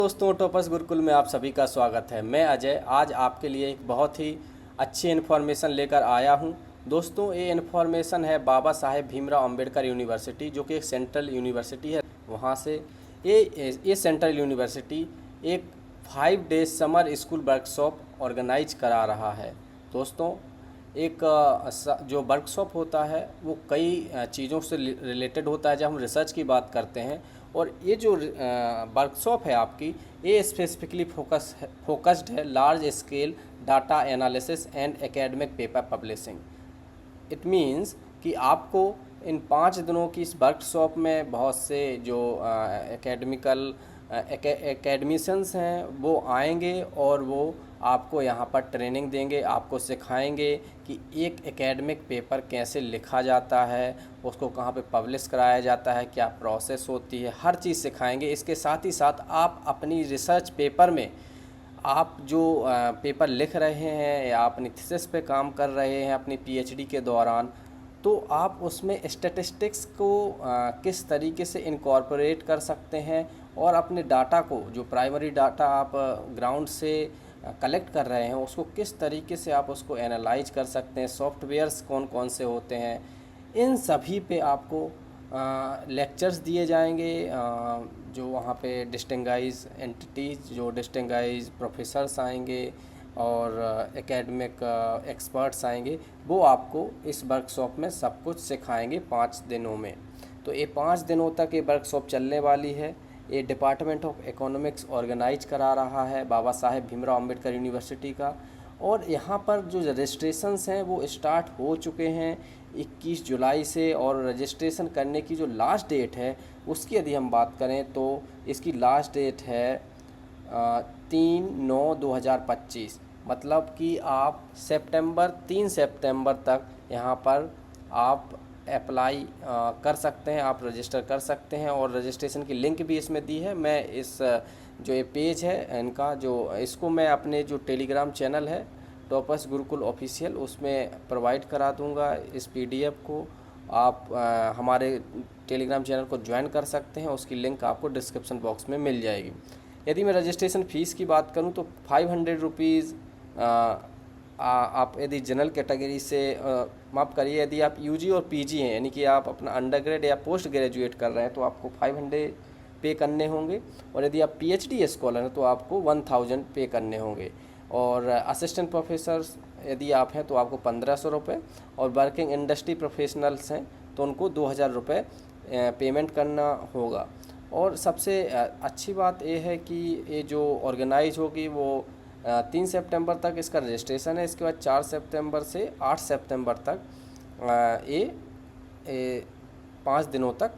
दोस्तों, टॉपर्स गुरुकुल में आप सभी का स्वागत है। मैं अजय आज आपके लिए एक बहुत ही अच्छी इन्फॉर्मेशन लेकर आया हूं। दोस्तों, ये इन्फॉर्मेशन है बाबा साहेब भीमराव अंबेडकर यूनिवर्सिटी, जो कि एक सेंट्रल यूनिवर्सिटी है। वहां से ये सेंट्रल यूनिवर्सिटी एक 5 days summer school workshop organise करा रहा है। दोस्तों, एक जो वर्कशॉप होता है वो कई चीज़ों से रिलेटेड होता है। जब हम रिसर्च की बात करते हैं, और ये जो वर्कशॉप है आपकी, ये स्पेसिफिकली फोकस्ड है large scale data analysis and academic paper publishing. It means कि आपको इन 5 दिनों की इस वर्कशॉप में बहुत से जो एकेडमिशंस हैं वो आएंगे और वो आपको यहाँ पर ट्रेनिंग देंगे, आपको सिखाएंगे कि एक एकेडमिक पेपर कैसे लिखा जाता है, उसको कहाँ पे पब्लिश कराया जाता है, क्या प्रोसेस होती है, हर चीज़ सिखाएंगे। इसके साथ ही साथ आप अपनी रिसर्च पेपर में आप जो पेपर लिख रहे हैं या अपनी थीसिस पे काम कर रहे हैं अपनी पीएचडी के दौरान, तो आप उसमें स्टैटिस्टिक्स को किस तरीके से इनकॉर्पोरेट कर सकते हैं और अपने डाटा को, जो प्राइमरी डाटा आप ग्राउंड से कलेक्ट कर रहे हैं, उसको किस तरीके से आप उसको एनालाइज कर सकते हैं, सॉफ्टवेयर्स कौन कौन से होते हैं, इन सभी पे आपको लेक्चर्स दिए जाएंगे। जो वहाँ पे डिस्टिंगाइज एंटिटीज़, जो डिस्टिंगाइज प्रोफेसर्स आएंगे और एकेडमिक एक्सपर्ट्स आएंगे, वो आपको इस वर्कशॉप में सब कुछ सिखाएंगे 5 दिनों में। तो ये 5 दिनों तक ये वर्कशॉप चलने वाली है। ये डिपार्टमेंट ऑफ इकोनॉमिक्स ऑर्गेनाइज करा रहा है बाबा साहेब भीमराव अंबेडकर यूनिवर्सिटी का। और यहाँ पर जो रजिस्ट्रेशंस हैं वो स्टार्ट हो चुके हैं 21 जुलाई से, और रजिस्ट्रेशन करने की जो लास्ट डेट है उसकी यदि हम बात करें तो इसकी लास्ट डेट है 3/9/2025। मतलब कि आप 3 सितंबर तक यहाँ पर आप अप्लाई कर सकते हैं, आप रजिस्टर कर सकते हैं। और रजिस्ट्रेशन की लिंक भी इसमें दी है। मैं इस जो ये पेज है इनका, जो इसको मैं अपने जो टेलीग्राम चैनल है टॉपर्स गुरुकुल ऑफिशियल, उसमें प्रोवाइड करा दूंगा इस पीडीएफ को। आप हमारे टेलीग्राम चैनल को ज्वाइन कर सकते हैं, उसकी लिंक आपको डिस्क्रिप्शन बॉक्स में मिल जाएगी। यदि मैं रजिस्ट्रेशन फ़ीस की बात करूं तो 500 रुपीज़। आप यदि जनरल कैटेगरी से माफ़ करिए, यदि आप यूजी और पीजी हैं, यानी कि आप अपना अंडर ग्रेड या पोस्ट ग्रेजुएट कर रहे हैं, तो आपको 500 पे करने होंगे। और यदि आप पीएचडी स्कॉलर हैं तो आपको 1000 पे करने होंगे। और असिस्टेंट प्रोफेसर्स यदि आप हैं तो आपको 1500 रुपये, और वर्किंग इंडस्ट्री प्रोफेशनल्स हैं तो उनको 2000 रुपये पेमेंट करना होगा। और सबसे अच्छी बात ये है कि ये जो ऑर्गेनाइज होगी वो 3 सितंबर तक इसका रजिस्ट्रेशन है। इसके बाद 4 सितंबर से 8 सितंबर तक ये 5 दिनों तक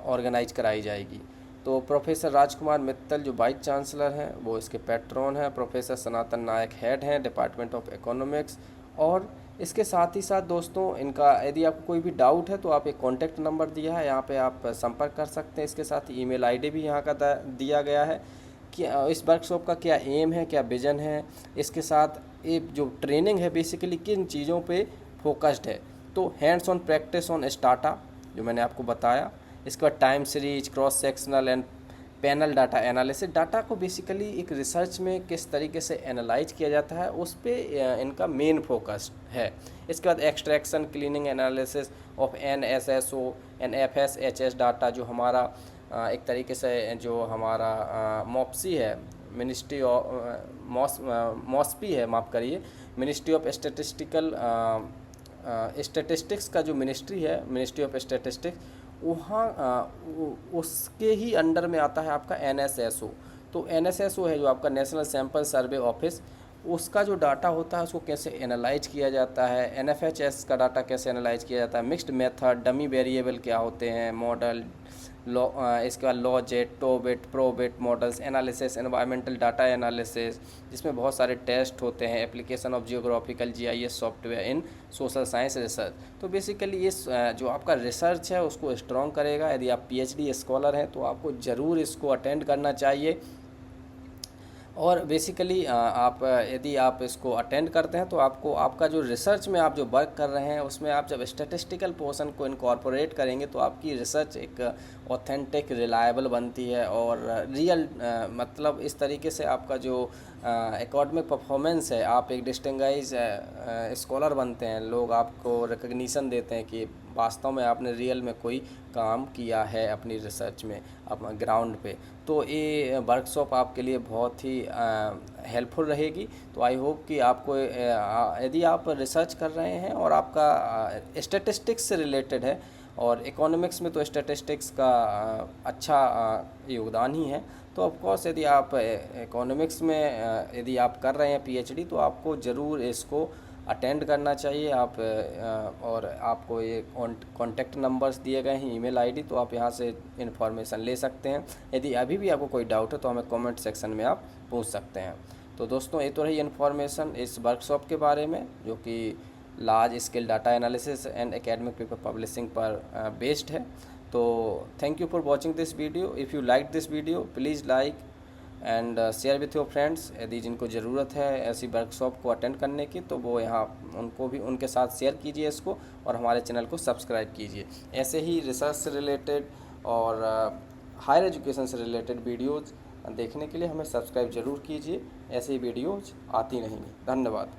ऑर्गेनाइज कराई जाएगी। तो प्रोफेसर राजकुमार मित्तल जो वाइस चांसलर हैं वो इसके पैट्रॉन हैं। प्रोफेसर सनातन नायक हेड हैं डिपार्टमेंट ऑफ इकोनॉमिक्स। और इसके साथ ही साथ दोस्तों, इनका यदि आपको कोई भी डाउट है तो आप एक कॉन्टैक्ट नंबर दिया है, यहाँ पे आप संपर्क कर सकते हैं। इसके साथ ईमेल आईडी भी यहाँ का दिया गया है कि इस वर्कशॉप का क्या एम है, क्या विज़न है। इसके साथ ये जो ट्रेनिंग है बेसिकली किन चीज़ों पे फोकस्ड है, तो hands on practice on strata जो मैंने आपको बताया। इसके बाद time series, cross sectional and panel data analysis. Data को बेसिकली एक रिसर्च में किस तरीके से एनालाइज किया जाता है उस पर इनका मेन फोकस है। इसके बाद extraction, cleaning, analysis of NSSO and FSHS data, जो हमारा एक तरीके से जो हमारा मॉप्सी है, मिनिस्ट्री ऑफ मॉस्पी है, माफ़ करिए, मिनिस्ट्री ऑफ स्टैटिस्टिक्स का जो मिनिस्ट्री है, मिनिस्ट्री ऑफ स्टैटिस्टिक्स, वहाँ उसके ही अंडर में आता है आपका NSSO। तो NSSO है जो आपका नेशनल सैम्पल सर्वे ऑफिस, उसका जो डाटा होता है उसको कैसे एनालाइज किया जाता है। NFHS का डाटा कैसे एनालाइज किया जाता है, मिक्स्ड मेथड, डमी वेरिएबल क्या होते हैं, मॉडल लॉ, इसके बाद logit, tobit, probit models analysis, environmental data analysis, जिसमें बहुत सारे टेस्ट होते हैं, application of geographical GIS software in social science research. तो बेसिकली इस जो आपका रिसर्च है उसको स्ट्रॉन्ग करेगा। यदि आप PhD स्कॉलर हैं तो आपको ज़रूर इसको अटेंड करना चाहिए। और बेसिकली आप यदि आप इसको अटेंड करते हैं तो आपको आपका जो रिसर्च में आप जो वर्क कर रहे हैं उसमें आप जब स्टैटिस्टिकल पोर्शन को इनकॉर्पोरेट करेंगे तो आपकी रिसर्च एक ऑथेंटिक रिलायबल बनती है और रियल मतलब इस तरीके से आपका जो एकेडमिक परफॉर्मेंस है, आप एक डिस्टिंगाइज स्कॉलर बनते हैं, लोग आपको रिकग्निशन देते हैं कि वास्तव में आपने रियल में कोई काम किया है अपनी रिसर्च में अपना ग्राउंड पे। तो ये वर्कशॉप आपके लिए बहुत ही हेल्पफुल रहेगी। तो आई होप कि आपको यदि आप रिसर्च कर रहे हैं और आपका स्टैटिस्टिक्स से रिलेटेड है, और इकोनॉमिक्स में तो स्टैटिस्टिक्स का अच्छा योगदान ही है, तो ऑफ कोर्स यदि आप इकोनॉमिक्स में यदि आप कर रहे हैं पीएचडी तो आपको ज़रूर इसको अटेंड करना चाहिए। आप और आपको ये कॉन्टैक्ट नंबर्स दिए गए हैं, ईमेल आईडी, तो आप यहाँ से इन्फॉर्मेशन ले सकते हैं। यदि अभी भी आपको कोई डाउट है तो हमें कमेंट सेक्शन में आप पूछ सकते हैं। तो दोस्तों, ये तो रही इन्फॉर्मेशन इस वर्कशॉप के बारे में जो कि large scale data analysis and academic paper publishing पर बेस्ड है। तो thank you for watching this video. If you like this video please like and share with your friends. यदि जिनको ज़रूरत है ऐसी वर्कशॉप को अटेंड करने की तो वो यहाँ उनको भी उनके साथ शेयर कीजिए इसको, और हमारे चैनल को सब्सक्राइब कीजिए। ऐसे ही रिसर्च से रिलेटेड और हायर एजुकेशन से रिलेटेड वीडियोज़ देखने के लिए हमें सब्सक्राइब ज़रूर कीजिए। ऐसे ही वीडियोज़ आती रहेंगी। धन्यवाद।